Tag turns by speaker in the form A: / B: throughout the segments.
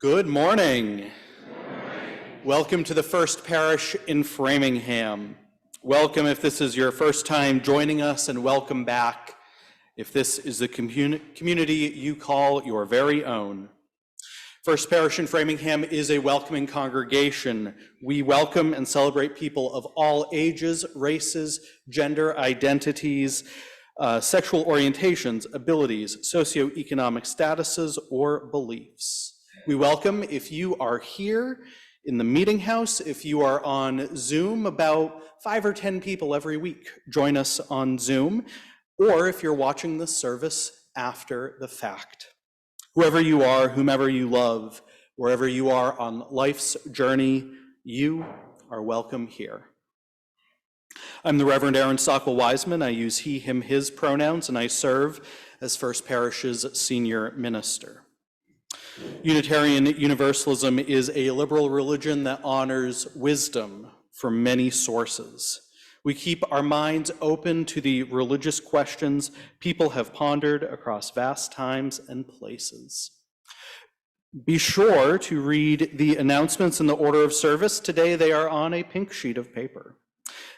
A: Good morning. Welcome to the First Parish in Framingham. Welcome if this is your first time joining us, and welcome back if this is the community you call your very own. First Parish in Framingham is a welcoming congregation. We welcome and celebrate people of all ages, races, gender identities, sexual orientations, abilities, socioeconomic statuses, or beliefs. We welcome if you are here in the meeting house, if you are on Zoom, about 5 or 10 people every week join us on Zoom, or if you're watching the service after the fact. Whoever you are, whomever you love, wherever you are on life's journey, you are welcome here. I'm the Reverend Aaron Stockwell-Wiseman. I use he, him, his pronouns, and I serve as First Parish's senior minister. Unitarian Universalism is a liberal religion that honors wisdom from many sources. We keep our minds open to the religious questions people have pondered across vast times and places. Be sure to read the announcements in the order of service. Today they are on a pink sheet of paper.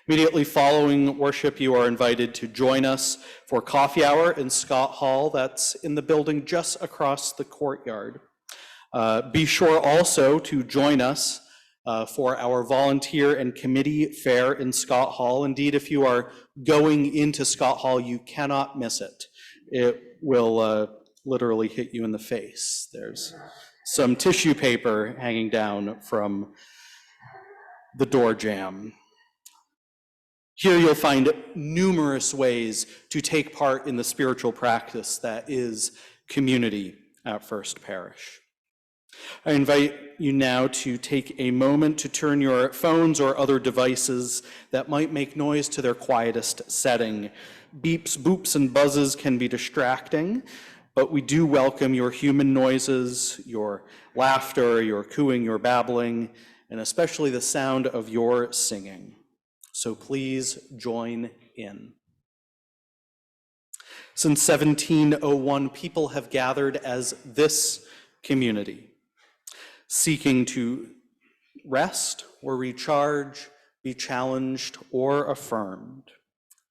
A: Immediately following worship, you are invited to join us for coffee hour in Scott Hall. That's in the building just across the courtyard. Be sure also to join us for our volunteer and committee fair in Scott Hall. Indeed, if you are going into Scott Hall, you cannot miss it. It will literally hit you in the face. There's some tissue paper hanging down from the door jamb. Here you'll find numerous ways to take part in the spiritual practice that is community at First Parish. I invite you now to take a moment to turn your phones or other devices that might make noise to their quietest setting. Beeps, boops, and buzzes can be distracting, but we do welcome your human noises, your laughter, your cooing, your babbling, and especially the sound of your singing. So please join in. Since 1701, people have gathered as this community, seeking to rest or recharge, be challenged or affirmed.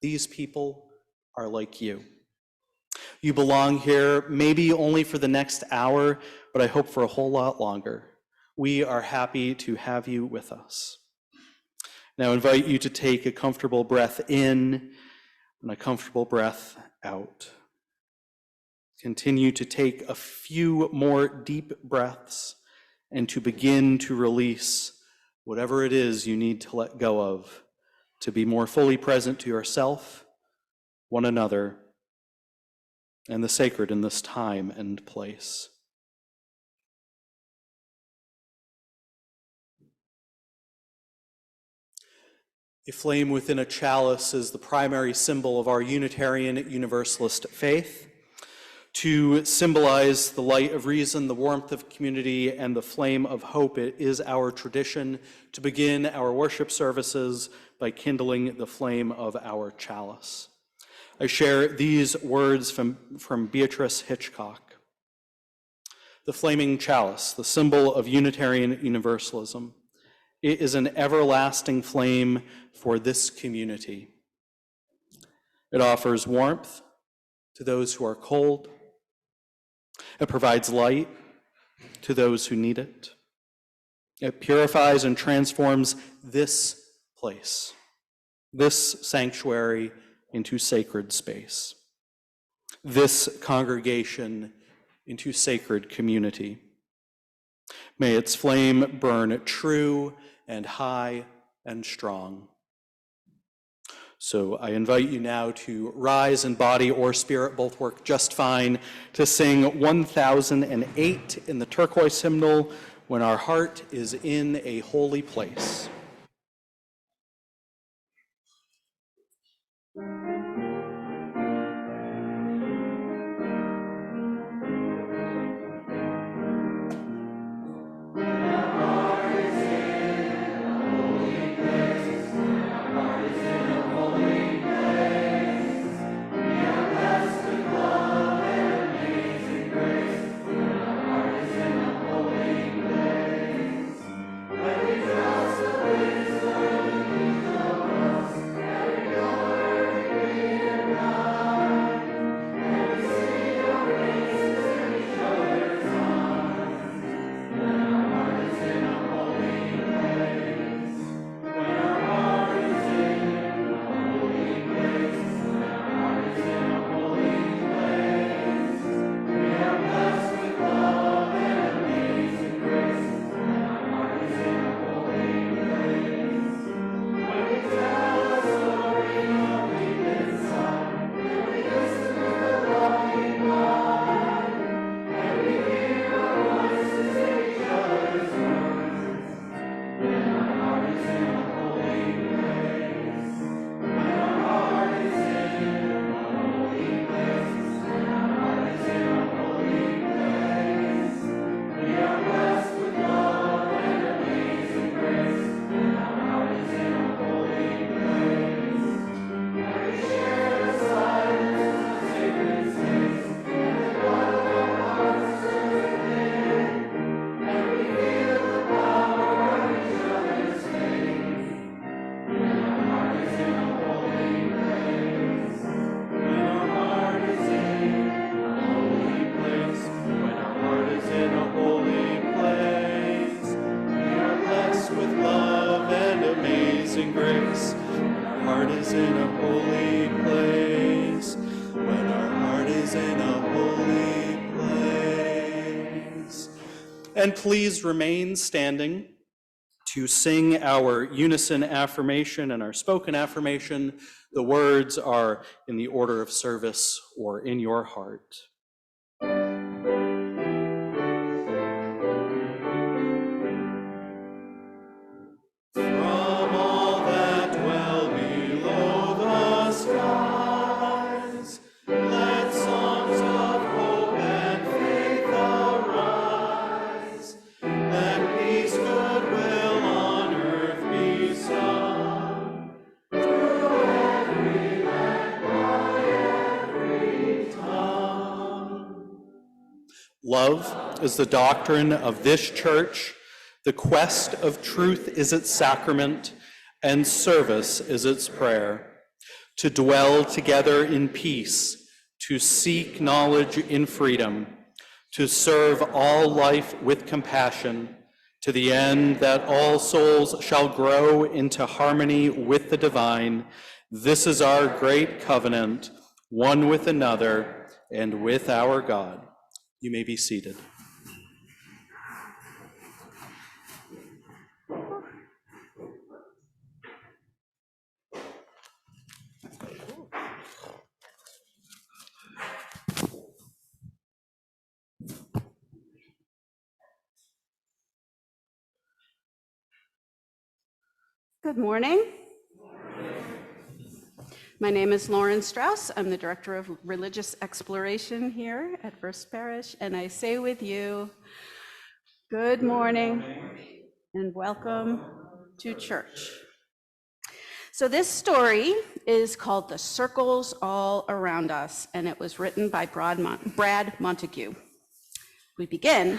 A: These people are like you. You belong here maybe only for the next hour, but I hope for a whole lot longer. We are happy to have you with us. Now I invite you to take a comfortable breath in and a comfortable breath out. Continue to take a few more deep breaths and to begin to release whatever it is you need to let go of to be more fully present to yourself, one another, and the sacred in this time and place. A flame within a chalice is the primary symbol of our Unitarian Universalist faith. To symbolize the light of reason, the warmth of community, and the flame of hope, it is our tradition to begin our worship services by kindling the flame of our chalice. I share these words from Beatrice Hitchcock. The flaming chalice, the symbol of Unitarian Universalism. It is an everlasting flame for this community. It offers warmth to those who are cold. It provides light to those who need it. It purifies and transforms this place, this sanctuary, into sacred space, this congregation into sacred community. May its flame burn true and high and strong. So I invite you now to rise in body or spirit, both work just fine, to sing 1008 in the turquoise hymnal, When Our Heart is in a Holy Place.
B: Holy
A: holy place, when our heart is in a holy place. And please remain standing to sing our unison affirmation and our spoken affirmation. The words are in the order of service or in your heart. Love is the doctrine of this church, the quest of truth is its sacrament, and service is its prayer. To dwell together in peace, to seek knowledge in freedom, to serve all life with compassion, to the end that all souls shall grow into harmony with the divine. This is our great covenant, one with another and with our God. You may be seated.
B: Good morning. My name is Lauren Strauss. I'm the Director of Religious Exploration here at First Parish, and I say with you, good morning and welcome to church. So this story is called The Circles All Around Us, and it was written by Brad Montague. We begin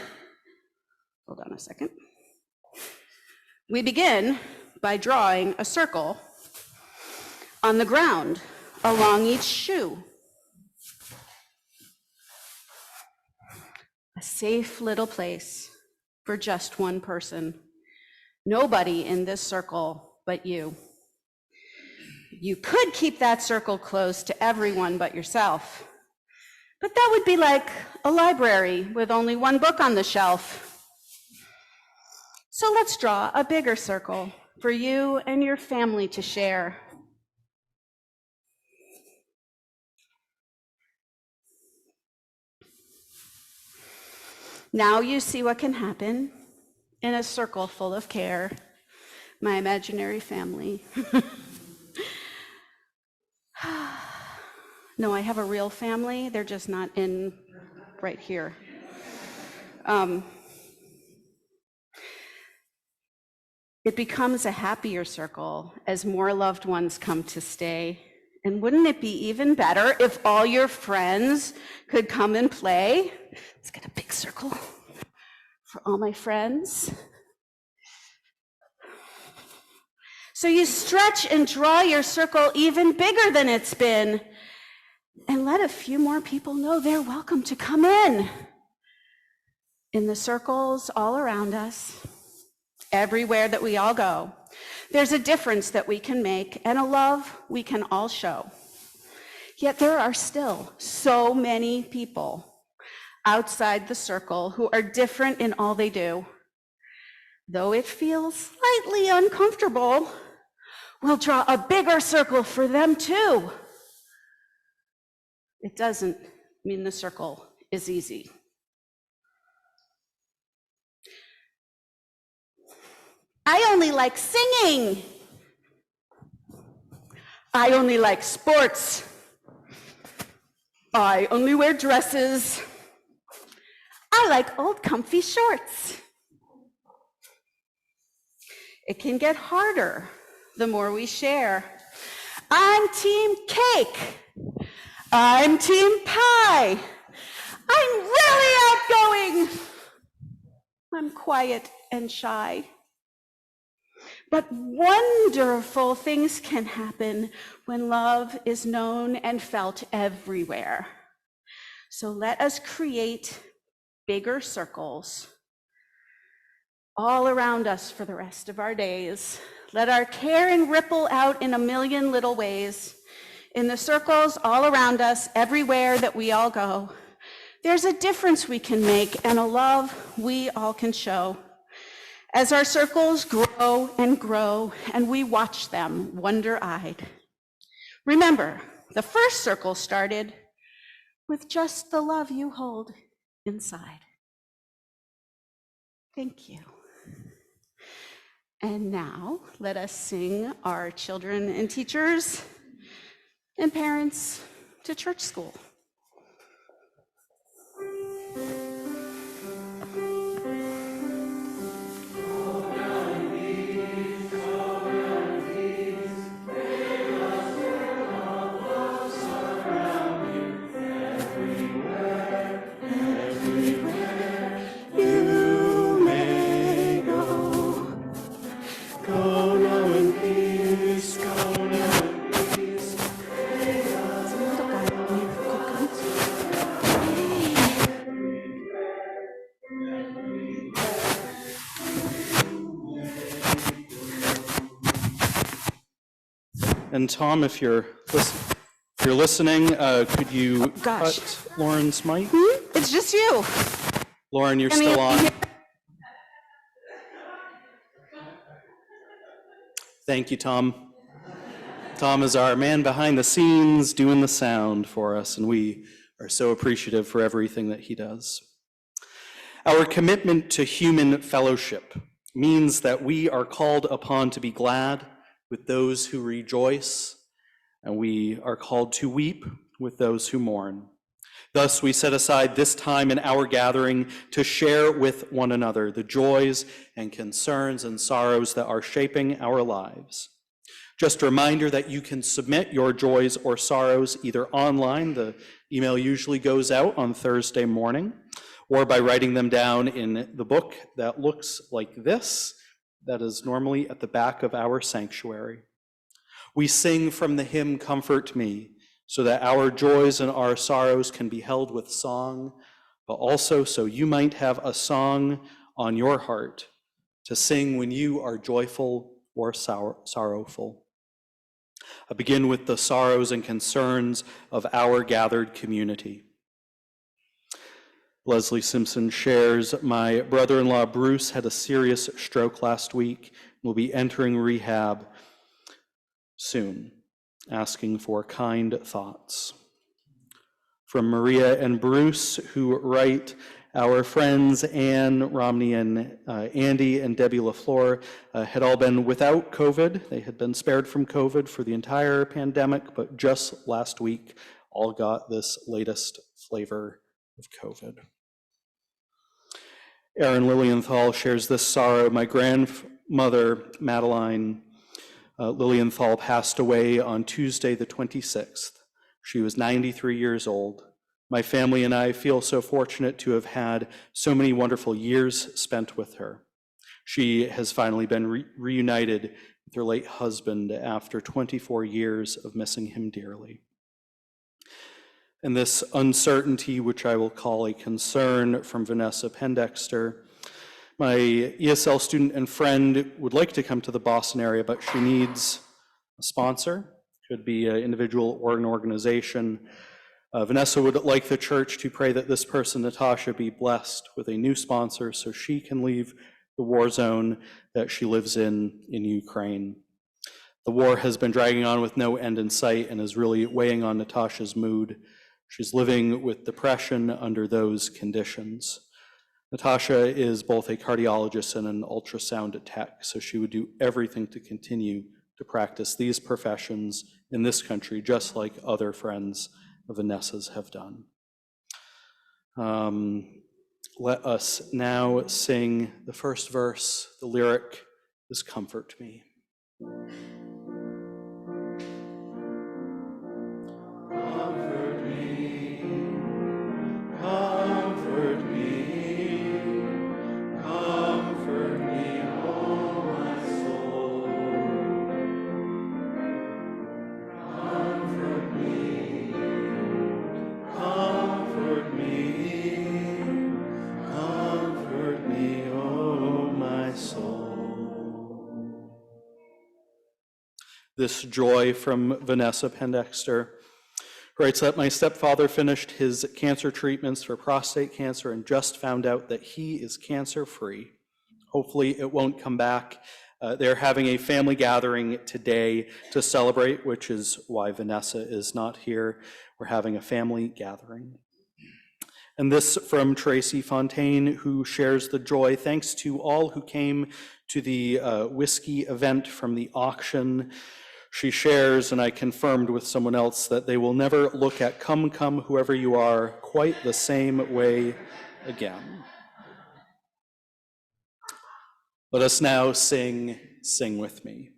B: by drawing a circle on the ground along each shoe. A safe little place for just one person. Nobody in this circle but you. You could keep that circle closed to everyone but yourself, but that would be like a library with only one book on the shelf. So let's draw a bigger circle for you and your family to share. Now you see what can happen in a circle full of care. My imaginary family. No, I have a real family. They're just not in right here. It becomes a happier circle as more loved ones come to stay. And wouldn't it be even better if all your friends could come and play? Let's get a big circle for all my friends. So you stretch and draw your circle even bigger than it's been, and let a few more people know they're welcome to come in the circles all around us, everywhere that we all go. There's a difference that we can make and a love we can all show. Yet there are still so many people outside the circle who are different in all they do. Though it feels slightly uncomfortable, we'll draw a bigger circle for them too. It doesn't mean the circle is easy. I only like singing. I only like sports. I only wear dresses. I like old comfy shorts. It can get harder the more we share. I'm team cake. I'm team pie. I'm really outgoing. I'm quiet and shy. But wonderful things can happen when love is known and felt everywhere. So let us create bigger circles all around us for the rest of our days. Let our caring ripple out in a million little ways. In the circles all around us, everywhere that we all go, there's a difference we can make and a love we all can show. As our circles grow and we watch them wonder-eyed. Remember, the first circle started with just the love you hold inside. Thank you. And now let us sing our children and teachers and parents to church school.
A: And Tom, if you're listening, could you cut Lauren's mic?
B: It's just you.
A: Lauren, you're still on. Thank you, Tom. Tom is our man behind the scenes doing the sound for us, and we are so appreciative for everything that he does. Our commitment to human fellowship means that we are called upon to be glad with those who rejoice, and we are called to weep with those who mourn. Thus, we set aside this time in our gathering to share with one another the joys and concerns and sorrows that are shaping our lives. Just a reminder that you can submit your joys or sorrows either online, the email usually goes out on Thursday morning, or by writing them down in the book that looks like this, that is normally at the back of our sanctuary. We sing from the hymn, Comfort Me, so that our joys and our sorrows can be held with song, but also so you might have a song on your heart to sing when you are joyful or sorrowful. I begin with the sorrows and concerns of our gathered community. Leslie Simpson shares, my brother-in-law Bruce had a serious stroke last week, will be entering rehab soon, asking for kind thoughts. From Maria and Bruce, who write, our friends Anne Romney and Andy and Debbie LaFleur had all been without COVID. They had been spared from COVID for the entire pandemic, but just last week all got this latest flavor of COVID. Erin Lilienthal shares this sorrow. My grandmother, Madeline Lilienthal, passed away on Tuesday the 26th. She was 93 years old. My family and I feel so fortunate to have had so many wonderful years spent with her. She has finally been reunited with her late husband after 24 years of missing him dearly. And this uncertainty, which I will call a concern, from Vanessa Pendexter. My ESL student and friend would like to come to the Boston area, but she needs a sponsor. Could be an individual or an organization. Vanessa would like the church to pray that this person, Natasha, be blessed with a new sponsor so she can leave the war zone that she lives in Ukraine. The war has been dragging on with no end in sight and is really weighing on Natasha's mood. She's living with depression under those conditions. Natasha is both a cardiologist and an ultrasound tech, so she would do everything to continue to practice these professions in this country, just like other friends of Vanessa's have done. Let us now sing the first verse. The lyric is Comfort Me. This joy from Vanessa Pendexter, who writes that my stepfather finished his cancer treatments for prostate cancer and just found out that he is cancer-free. Hopefully it won't come back. They're having a family gathering today to celebrate, which is why Vanessa is not here. We're having a family gathering. And this from Tracy Fontaine, who shares the joy. Thanks to all who came to the whiskey event from the auction. She shares, and I confirmed with someone else, that they will never look at Come, Come, Whoever You Are quite the same way again. Let us now sing with me.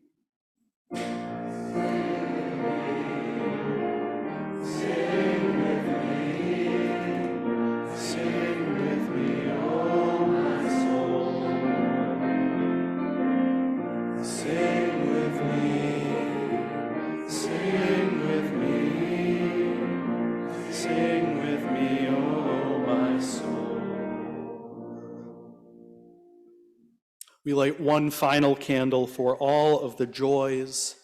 A: We light one final candle for all of the joys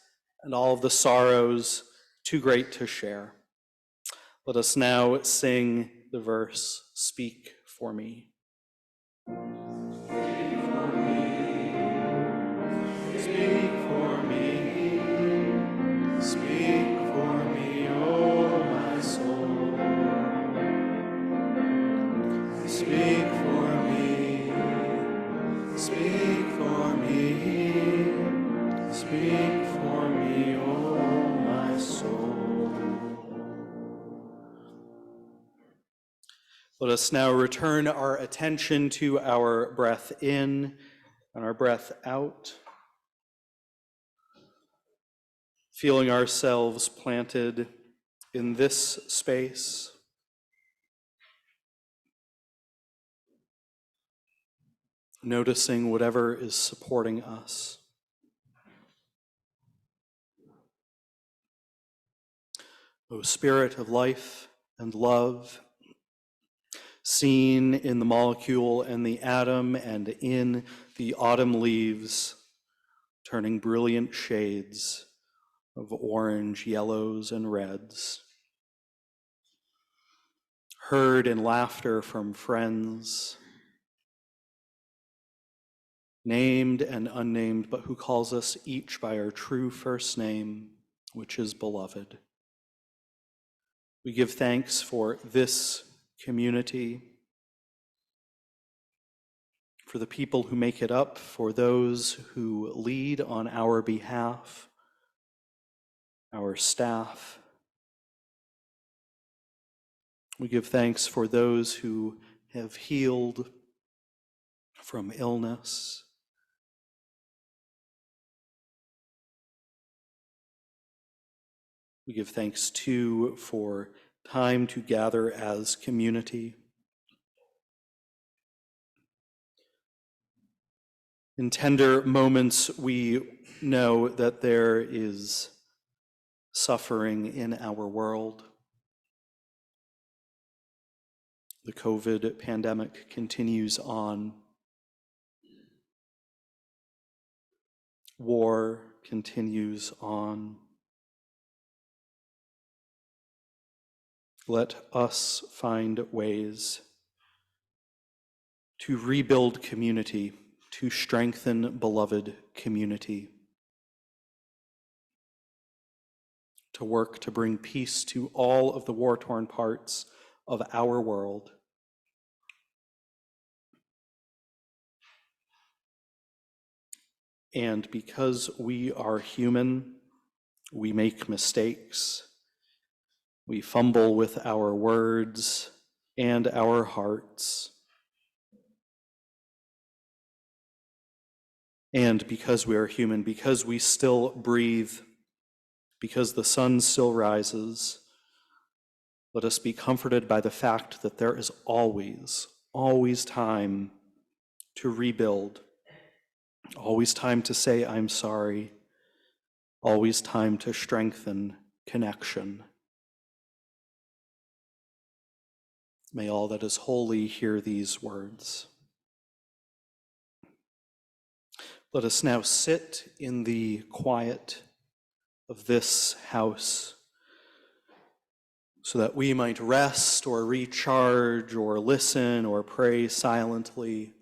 A: and all of the sorrows too great to share. Let us now sing the verse, Speak for Me. Speak for me, speak for me, oh my soul. Speak for me, speak for me, speak for me, oh my soul. Let us now return our attention to our breath in and our breath out, feeling ourselves planted in this space. Noticing whatever is supporting us. O Spirit of life and love, seen in the molecule and the atom and in the autumn leaves, turning brilliant shades of orange, yellows, and reds. Heard in laughter from friends, named and unnamed, but who calls us each by our true first name, which is beloved. We give thanks for this community, for the people who make it up, for those who lead on our behalf, our staff. We give thanks for those who have healed from illness. We give thanks too for time to gather as community. In tender moments, we know that there is suffering in our world. The COVID pandemic continues on. War continues on. Let us find ways to rebuild community, to strengthen beloved community, to work to bring peace to all of the war-torn parts of our world. And because we are human, we make mistakes. We fumble with our words and our hearts. And because we are human, because we still breathe, because the sun still rises, let us be comforted by the fact that there is always time to rebuild, always time to say, I'm sorry, always time to strengthen connection. May all that is holy hear these words. Let us now sit in the quiet of this house, so that we might rest or recharge or listen or pray silently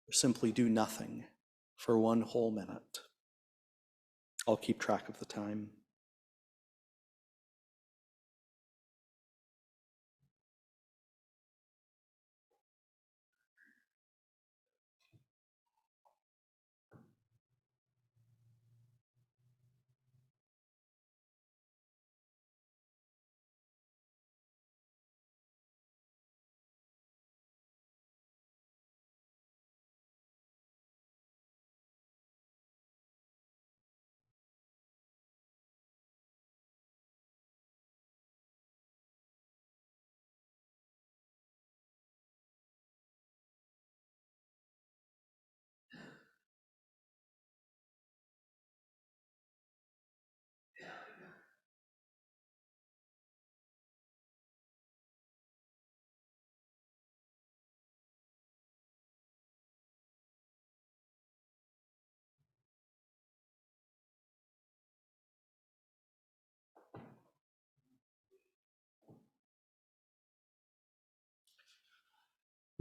A: or simply do nothing for 1 whole minute. I'll keep track of the time.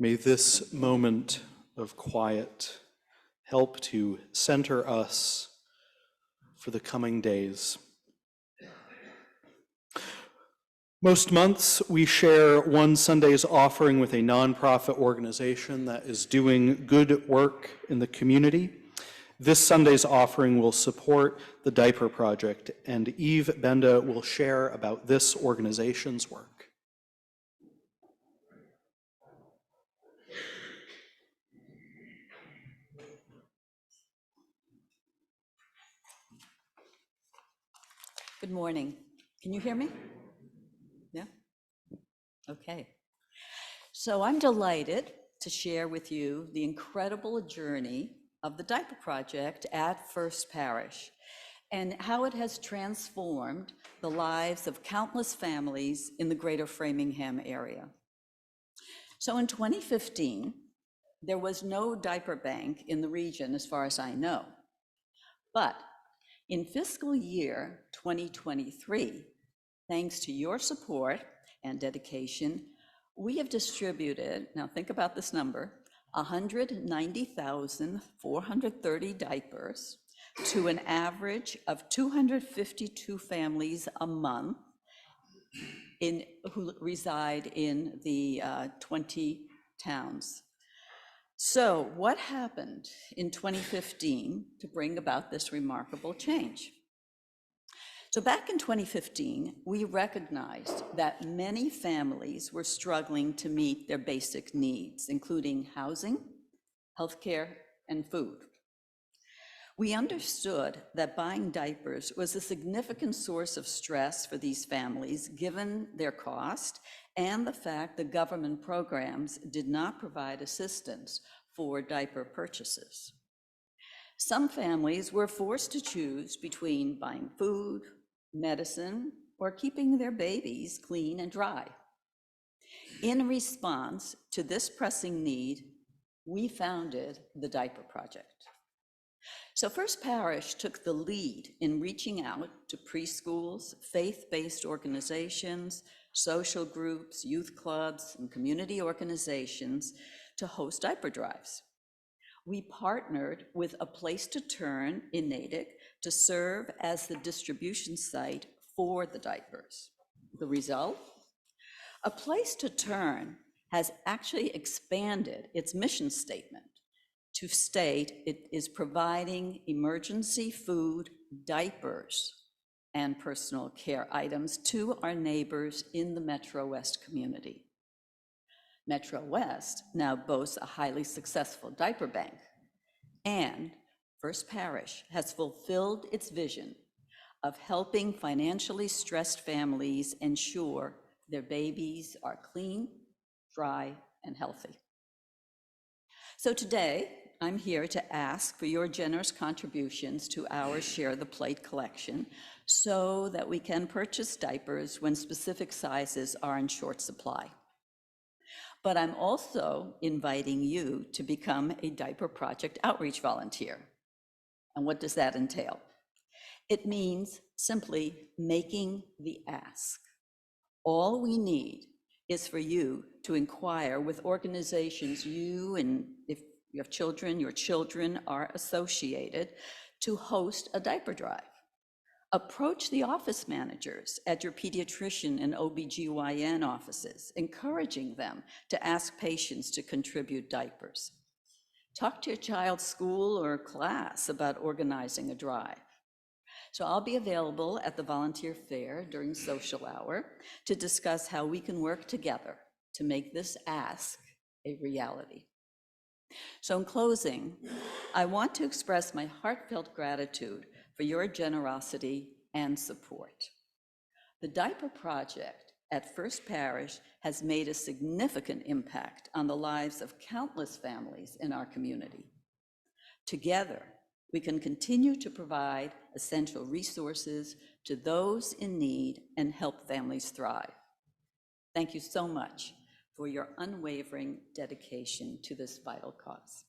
A: May this moment of quiet help to center us for the coming days. Most months, we share one Sunday's offering with a nonprofit organization that is doing good work in the community. This Sunday's offering will support the Diaper Project, and Eve Benda will share about this organization's work.
C: Good morning. Can you hear me? Yeah? Okay. So I'm delighted to share with you the incredible journey of the Diaper Project at First Parish and how it has transformed the lives of countless families in the greater Framingham area. So in 2015, there was no diaper bank in the region as far as I know, but in fiscal year 2023, thanks to your support and dedication, we have distributed, now think about this number, 190,430 diapers to an average of 252 families a month who reside in the 20 towns. So what happened in 2015 to bring about this remarkable change? So back in 2015, we recognized that many families were struggling to meet their basic needs, including housing, healthcare, and food. We understood that buying diapers was a significant source of stress for these families, given their cost and the fact that government programs did not provide assistance for diaper purchases. Some families were forced to choose between buying food, medicine, or keeping their babies clean and dry. In response to this pressing need, we founded the Diaper Project. So First Parish took the lead in reaching out to preschools, faith-based organizations, social groups, youth clubs, and community organizations to host diaper drives. We partnered with A Place to Turn in Natick to serve as the distribution site for the diapers. The result? A Place to Turn has actually expanded its mission statement to state it is providing emergency food, diapers, and personal care items to our neighbors in the Metro West community. Metro West now boasts a highly successful diaper bank, and First Parish has fulfilled its vision of helping financially stressed families ensure their babies are clean, dry, and healthy. So today, I'm here to ask for your generous contributions to our Share the Plate collection so that we can purchase diapers when specific sizes are in short supply. But I'm also inviting you to become a Diaper Project outreach volunteer. And what does that entail? It means simply making the ask. All we need is for you to inquire with organizations you and if you have children, your children are associated, to host a diaper drive. Approach the office managers at your pediatrician and OBGYN offices, encouraging them to ask patients to contribute diapers. Talk to your child's school or class about organizing a drive. So I'll be available at the volunteer fair during social hour to discuss how we can work together to make this ask a reality. So in closing, I want to express my heartfelt gratitude for your generosity and support. The Diaper Project at First Parish has made a significant impact on the lives of countless families in our community. Together, we can continue to provide essential resources to those in need and help families thrive. Thank you so much for your unwavering dedication to this vital cause.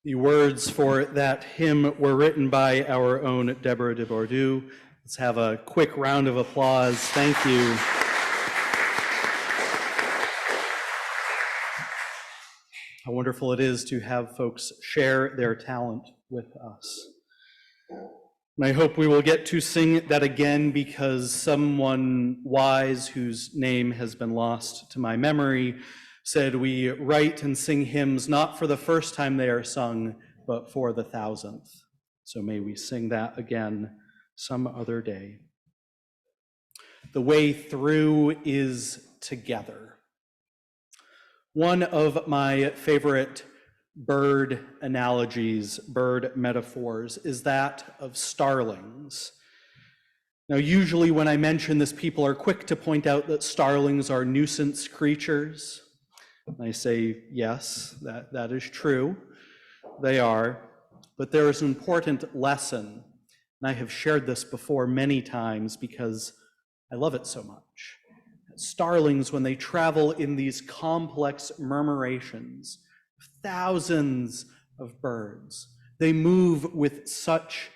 A: The words for that hymn were written by our own Deborah de Bordeaux. Let's have a quick round of applause. Thank you. How wonderful it is to have folks share their talent with us. And I hope we will get to sing that again, because someone wise whose name has been lost to my memory said we write and sing hymns not for the first time they are sung, but for the 1,000th. So may we sing that again some other day. The way through is together. One of my favorite bird analogies, bird metaphors, is that of starlings. Now, usually when I mention this, people are quick to point out that starlings are nuisance creatures. And I say, yes, that is true. They are. But there is an important lesson, and I have shared this before many times because I love it so much. Starlings, when they travel in these complex murmurations, thousands of birds, they move with such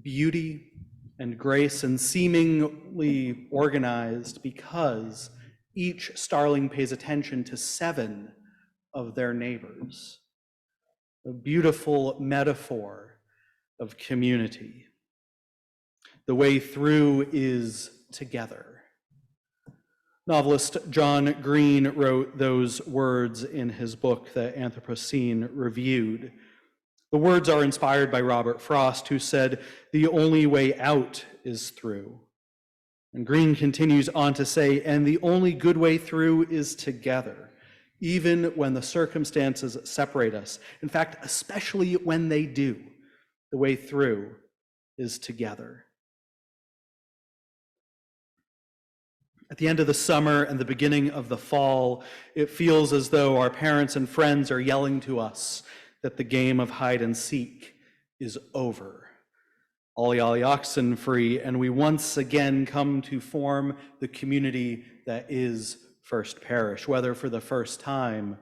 A: beauty and grace and seemingly organized because each starling pays attention to 7 of their neighbors. A beautiful metaphor of community. The way through is together. Novelist John Green wrote those words in his book, The Anthropocene Reviewed. The words are inspired by Robert Frost, who said, "The only way out is through." And Green continues on to say, "And the only good way through is together, even when the circumstances separate us. In fact, especially when they do, the way through is together." At the end of the summer and the beginning of the fall, it feels as though our parents and friends are yelling to us that the game of hide and seek is over. Ollie ollie oxen free, and we once again come to form the community that is First Parish, whether for the first time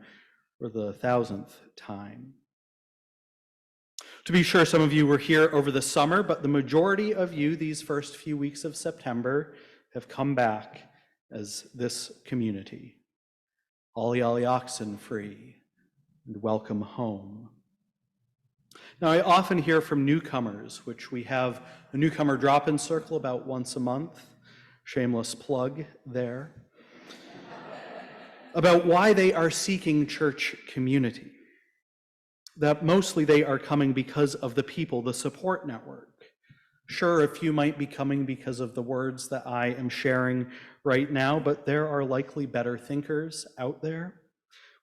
A: or the 1,000th time. To be sure, some of you were here over the summer, but the majority of you these first few weeks of September have come back as this community. Ollie ollie oxen free, and welcome home. Now, I often hear from newcomers, which we have a newcomer drop-in circle about once a month, shameless plug there, about why they are seeking church community. That mostly they are coming because of the people, the support network. Sure, a few might be coming because of the words that I am sharing right now, but there are likely better thinkers out there.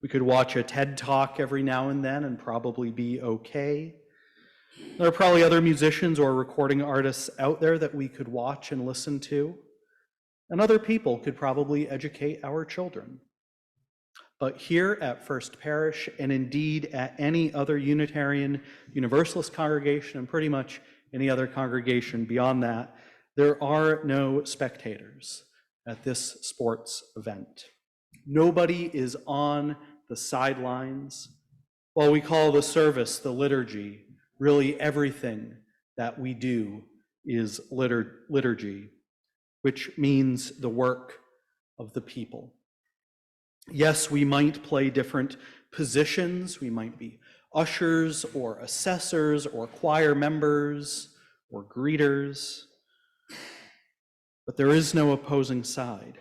A: We could watch a TED Talk every now and then and probably be okay. There are probably other musicians or recording artists out there that we could watch and listen to. And other people could probably educate our children. But here at First Parish, and indeed at any other Unitarian Universalist congregation, and pretty much any other congregation beyond that, there are no spectators at this sports event. Nobody is on the sidelines. While we call the service the liturgy, really everything that we do is liturgy, which means the work of the people. Yes, we might play different positions. We might be ushers or assessors or choir members or greeters, but there is no opposing side.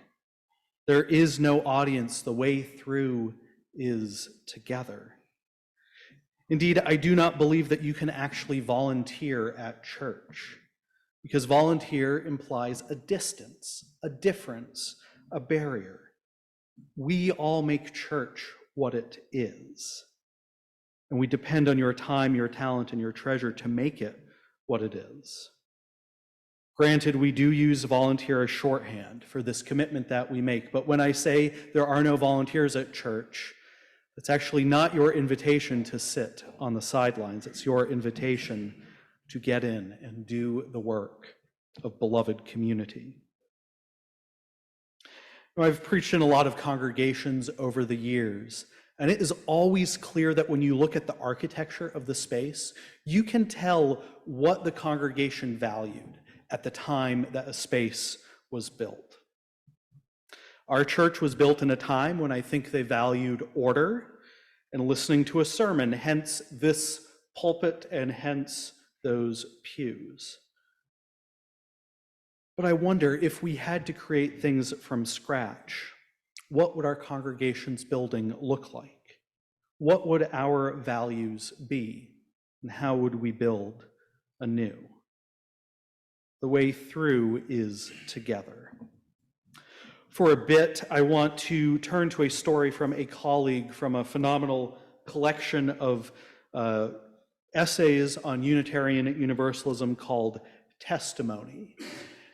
A: There is no audience. The way through is together. Indeed, I do not believe that you can actually volunteer at church, because volunteer implies a distance, a difference, a barrier. We all make church what it is, and we depend on your time, your talent, and your treasure to make it what it is. Granted, we do use volunteer as shorthand for this commitment that we make, but when I say there are no volunteers at church, it's actually not your invitation to sit on the sidelines. It's your invitation to get in and do the work of beloved community. Now, I've preached in a lot of congregations over the years, and it is always clear that when you look at the architecture of the space, you can tell what the congregation valued at the time that a space was built. Our church was built in a time when I think they valued order and listening to a sermon, hence this pulpit and hence those pews. But I wonder, if we had to create things from scratch, what would our congregation's building look like? What would our values be? And how would we build anew? The way through is together. For a bit, I want to turn to a story from a colleague from a phenomenal collection of essays on Unitarian Universalism called Testimony.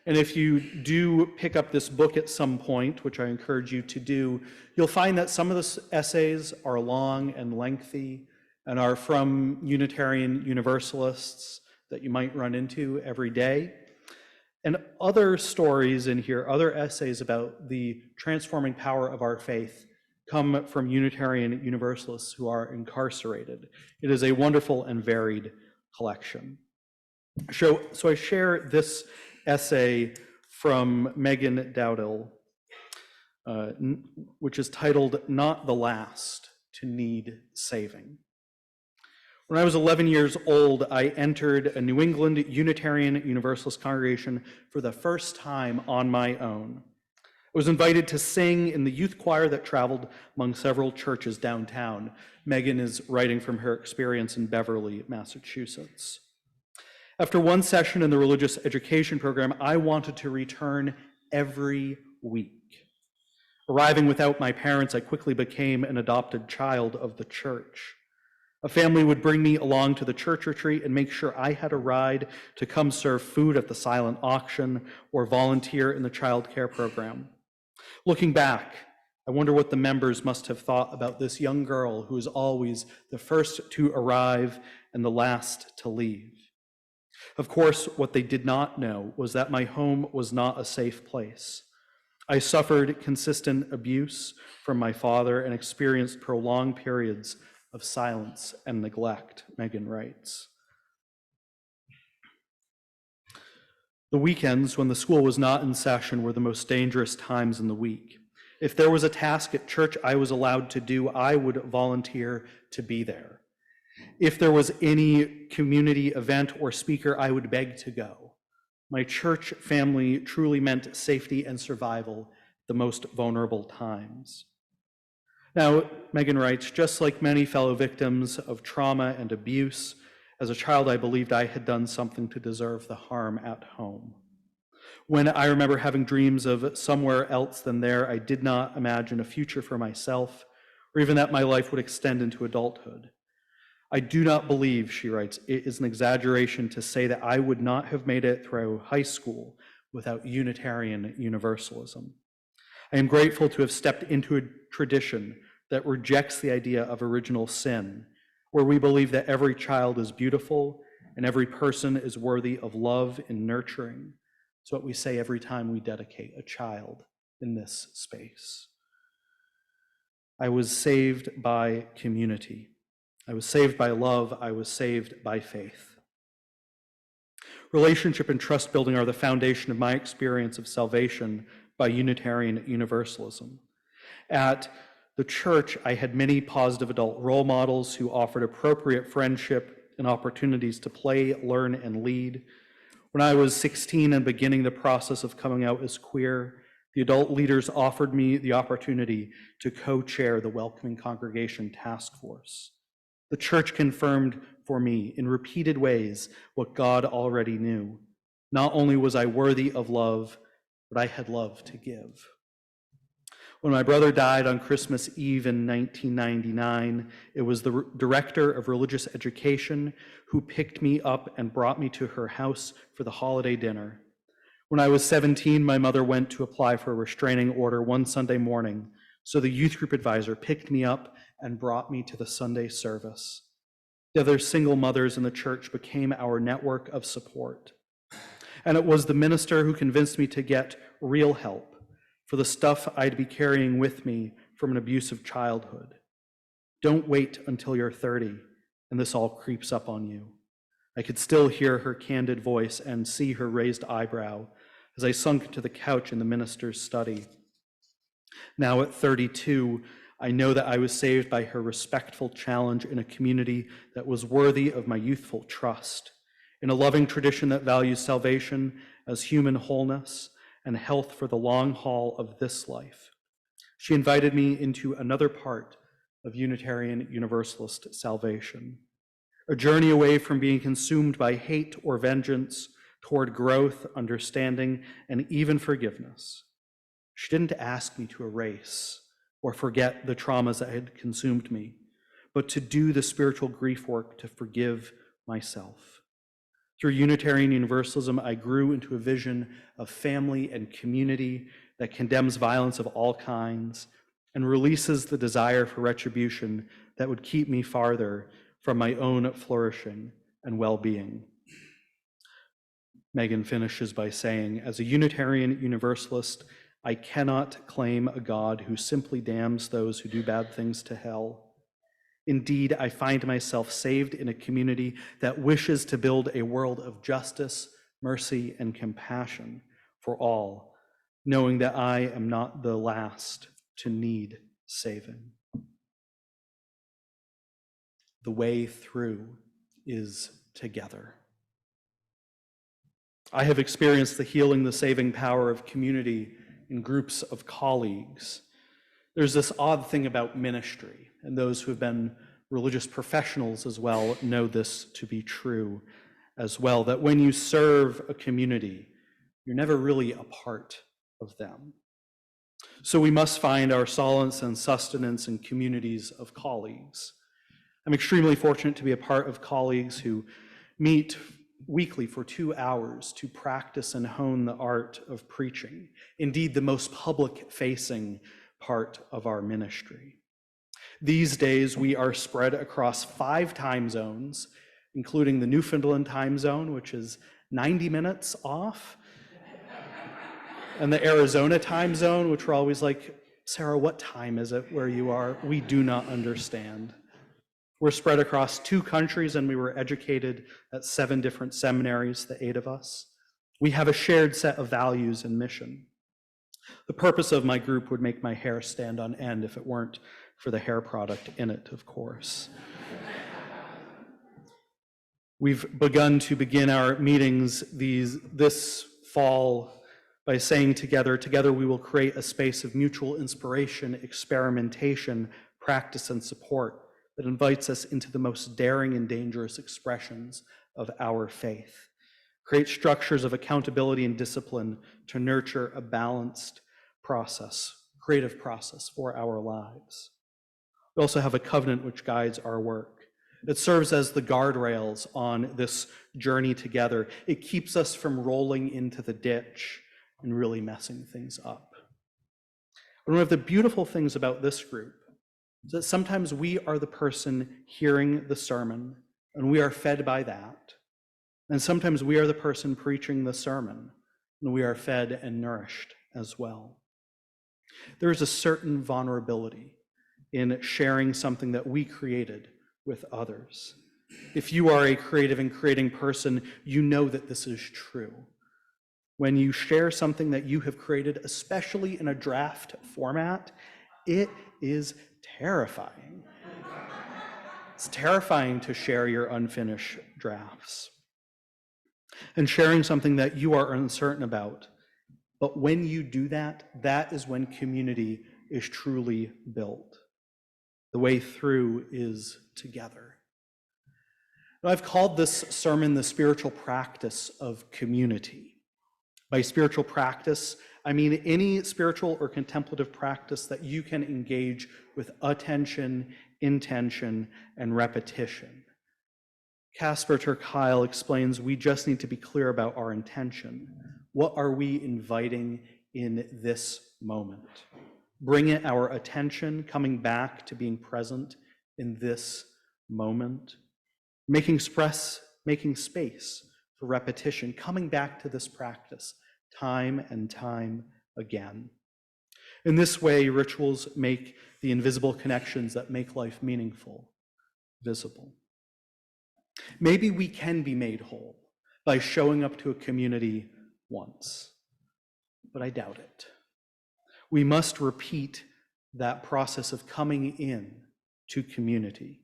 A: And if you do pick up this book at some point, which I encourage you to do, you'll find that some of the essays are long and lengthy and are from Unitarian Universalists that you might run into every day. And other stories in here, other essays about the transforming power of our faith come from Unitarian Universalists who are incarcerated. It is a wonderful and varied collection. So I share this essay from Megan Dowdell, which is titled, "Not the Last to Need Saving." When I was 11 years old, I entered a New England Unitarian Universalist congregation for the first time on my own. I was invited to sing in the youth choir that traveled among several churches downtown. Megan is writing from her experience in Beverly, Massachusetts. After one session in the religious education program, I wanted to return every week. Arriving without my parents, I quickly became an adopted child of the church. A family would bring me along to the church retreat and make sure I had a ride to come serve food at the silent auction or volunteer in the child care program. Looking back, I wonder what the members must have thought about this young girl who is always the first to arrive and the last to leave. Of course, what they did not know was that my home was not a safe place. I suffered consistent abuse from my father and experienced prolonged periods of silence and neglect, Megan writes. The weekends when the school was not in session were the most dangerous times in the week. If there was a task at church I was allowed to do, I would volunteer to be there. If there was any community event or speaker, I would beg to go. My church family truly meant safety and survival at the most vulnerable times. Now, Megan writes, just like many fellow victims of trauma and abuse, as a child I believed I had done something to deserve the harm at home. When I remember having dreams of somewhere else than there, I did not imagine a future for myself, or even that my life would extend into adulthood. I do not believe, she writes, it is an exaggeration to say that I would not have made it through high school without Unitarian Universalism. I am grateful to have stepped into a tradition that rejects the idea of original sin, where we believe that every child is beautiful and every person is worthy of love and nurturing. It's what we say every time we dedicate a child in this space. I was saved by community. I was saved by love. I was saved by faith. Relationship and trust building are the foundation of my experience of salvation by Unitarian Universalism. At the church, I had many positive adult role models who offered appropriate friendship and opportunities to play, learn, and lead. When I was 16 and beginning the process of coming out as queer, the adult leaders offered me the opportunity to co-chair the Welcoming Congregation Task Force. The church confirmed for me in repeated ways what God already knew. Not only was I worthy of love, but I had love to give. When my brother died on Christmas Eve in 1999, it was the director of religious education who picked me up and brought me to her house for the holiday dinner. When I was 17, my mother went to apply for a restraining order one Sunday morning, so the youth group advisor picked me up and brought me to the Sunday service. The other single mothers in the church became our network of support. And it was the minister who convinced me to get real help for the stuff I'd be carrying with me from an abusive childhood. Don't wait until you're 30 and this all creeps up on you. I could still hear her candid voice and see her raised eyebrow as I sunk into the couch in the minister's study. Now at 32, I know that I was saved by her respectful challenge in a community that was worthy of my youthful trust, in a loving tradition that values salvation as human wholeness and health for the long haul of this life. She invited me into another part of Unitarian Universalist salvation, a journey away from being consumed by hate or vengeance toward growth, understanding, and even forgiveness. She didn't ask me to erase or forget the traumas that had consumed me, but to do the spiritual grief work to forgive myself. Through Unitarian Universalism, I grew into a vision of family and community that condemns violence of all kinds and releases the desire for retribution that would keep me farther from my own flourishing and well-being. Megan finishes by saying, as a Unitarian Universalist, I cannot claim a God who simply damns those who do bad things to hell. Indeed, I find myself saved in a community that wishes to build a world of justice, mercy, and compassion for all, knowing that I am not the last to need saving. The way through is together. I have experienced the healing, the saving power of community in groups of colleagues. There's this odd thing about ministry, and those who have been religious professionals as well know this to be true as well, that when you serve a community, you're never really a part of them. So we must find our solace and sustenance in communities of colleagues. I'm extremely fortunate to be a part of colleagues who meet weekly for 2 hours to practice and hone the art of preaching, indeed the most public-facing part of our ministry. These days, we are spread across 5 time zones, including the Newfoundland time zone, which is 90 minutes off, and the Arizona time zone, which we're always like, Sarah, what time is it where you are? We do not understand. We're spread across 2 countries, and we were educated at 7 different seminaries, the 8 of us. We have a shared set of values and mission. The purpose of my group would make my hair stand on end if it weren't for the hair product in it, of course. We've begun to begin our meetings this fall by saying together we will create a space of mutual inspiration, experimentation, practice, and support that invites us into the most daring and dangerous expressions of our faith. Create structures of accountability and discipline to nurture a balanced process, creative process for our lives. We also have a covenant which guides our work. It serves as the guardrails on this journey together. It keeps us from rolling into the ditch and really messing things up. One of the beautiful things about this group is that sometimes we are the person hearing the sermon, and we are fed by that. And sometimes we are the person preaching the sermon, and we are fed and nourished as well. There is a certain vulnerability in sharing something that we created with others. If you are a creative and creating person, you know that this is true. When you share something that you have created, especially in a draft format, it is terrifying. It's terrifying to share your unfinished drafts. And sharing something that you are uncertain about. But when you do that, that is when community is truly built. The way through is together. Now, I've called this sermon the spiritual practice of community. By spiritual practice, I mean any spiritual or contemplative practice that you can engage with attention, intention, and repetition. Casper ter Kuile explains we just need to be clear about our intention. What are we inviting in this moment? Bring it our attention, coming back to being present in this moment, making space for repetition, coming back to this practice time and time again. In this way, rituals make the invisible connections that make life meaningful visible. Maybe we can be made whole by showing up to a community once, but I doubt it. We must repeat that process of coming in to community.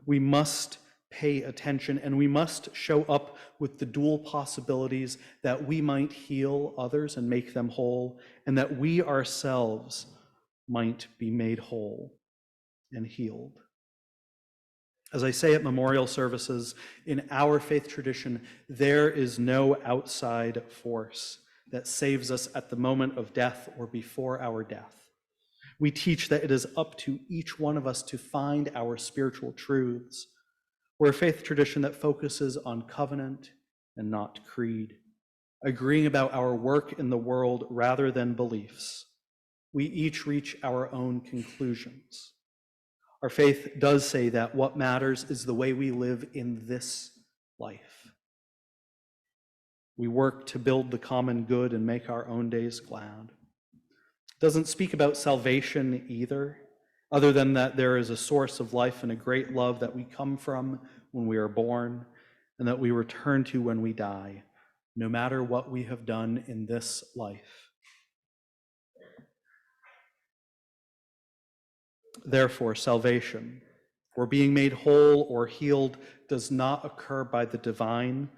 A: We must pay attention, and we must show up with the dual possibilities that we might heal others and make them whole, and that we ourselves might be made whole and healed. As I say at memorial services, in our faith tradition, there is no outside force that saves us at the moment of death or before our death. We teach that it is up to each one of us to find our spiritual truths. We're a faith tradition that focuses on covenant and not creed, agreeing about our work in the world rather than beliefs. We each reach our own conclusions. Our faith does say that what matters is the way we live in this life. We work to build the common good and make our own days glad. It doesn't speak about salvation either, other than that there is a source of life and a great love that we come from when we are born and that we return to when we die, no matter what we have done in this life. Therefore, salvation, or being made whole or healed, does not occur by the divine,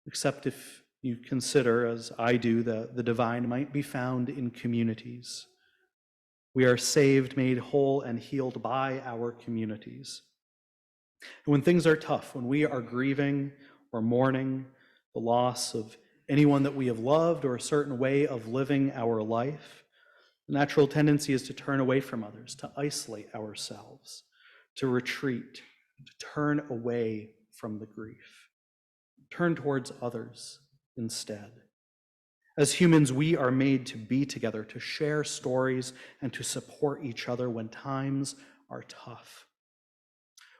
A: except if you consider, as I do, that the divine might be found in communities. We are saved, made whole, and healed by our communities. And when things are tough, when we are grieving or mourning the loss of anyone that we have loved or a certain way of living our life, the natural tendency is to turn away from others, to isolate ourselves, to retreat, to turn away from the grief, turn towards others instead. As humans, we are made to be together, to share stories, and to support each other when times are tough.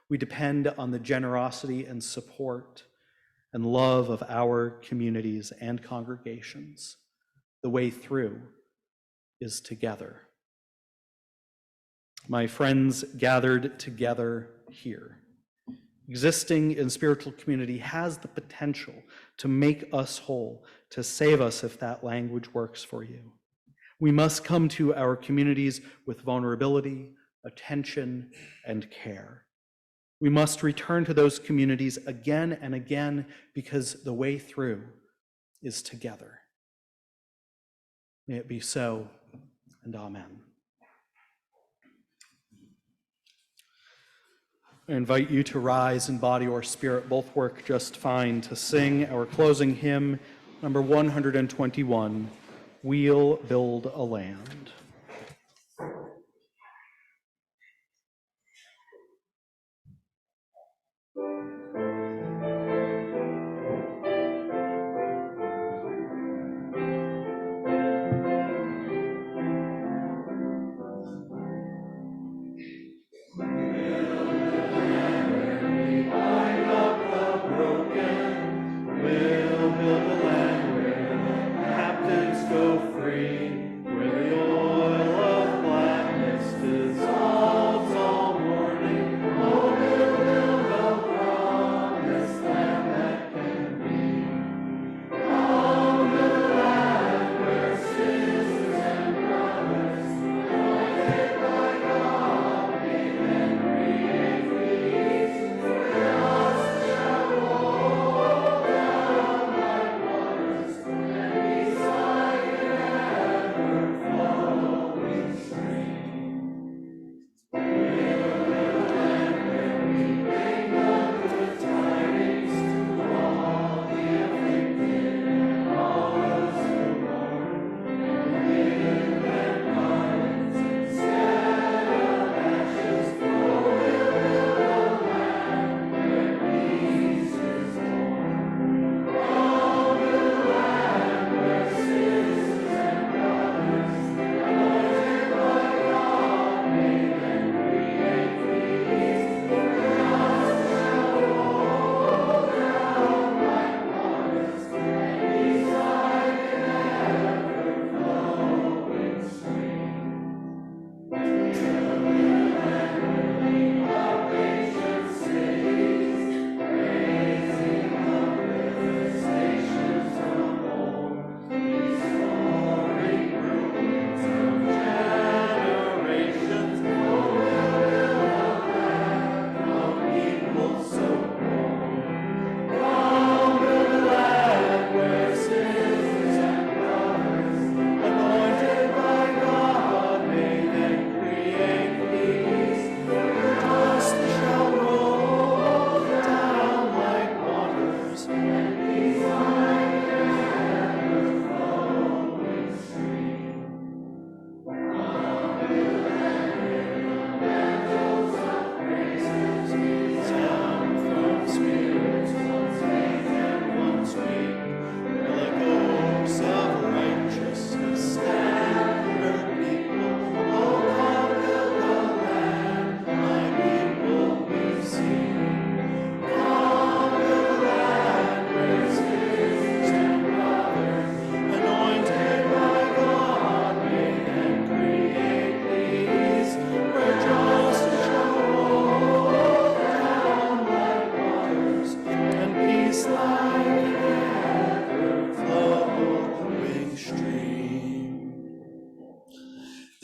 A: We depend on the generosity and support and love of our communities and congregations. The way through is together. My friends gathered together here. Existing in spiritual community has the potential to make us whole, to save us if that language works for you. We must come to our communities with vulnerability, attention, and care. We must return to those communities again and again because the way through is together. May it be so, and amen. I invite you to rise in body or spirit. Both work just fine to sing our closing hymn, number 121, We'll Build a Land. We'll build a land where the captives go free, where the old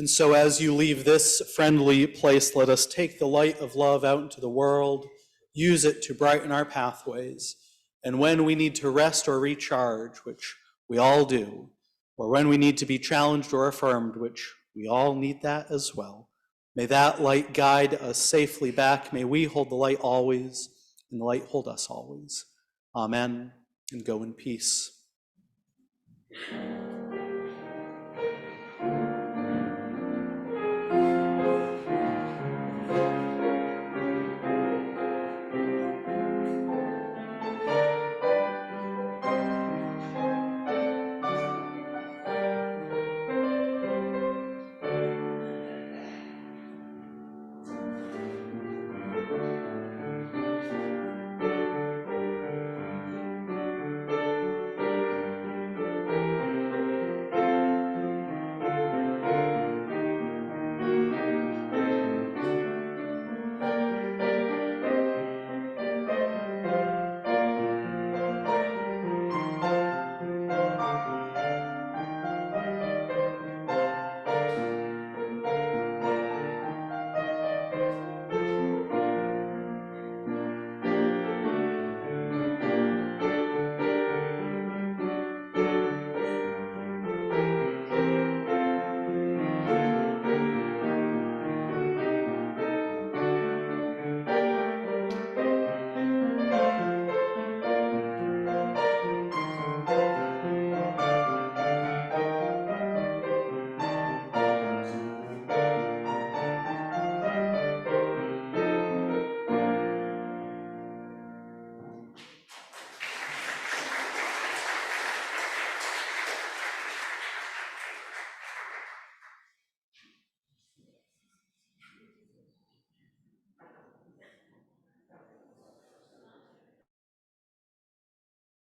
A: And so as you leave this friendly place, let us take the light of love out into the world, use it to brighten our pathways. And when we need to rest or recharge, which we all do, or when we need to be challenged or affirmed, which we all need that as well, may that light guide us safely back. May we hold the light always, and the light hold us always. Amen, and go in peace.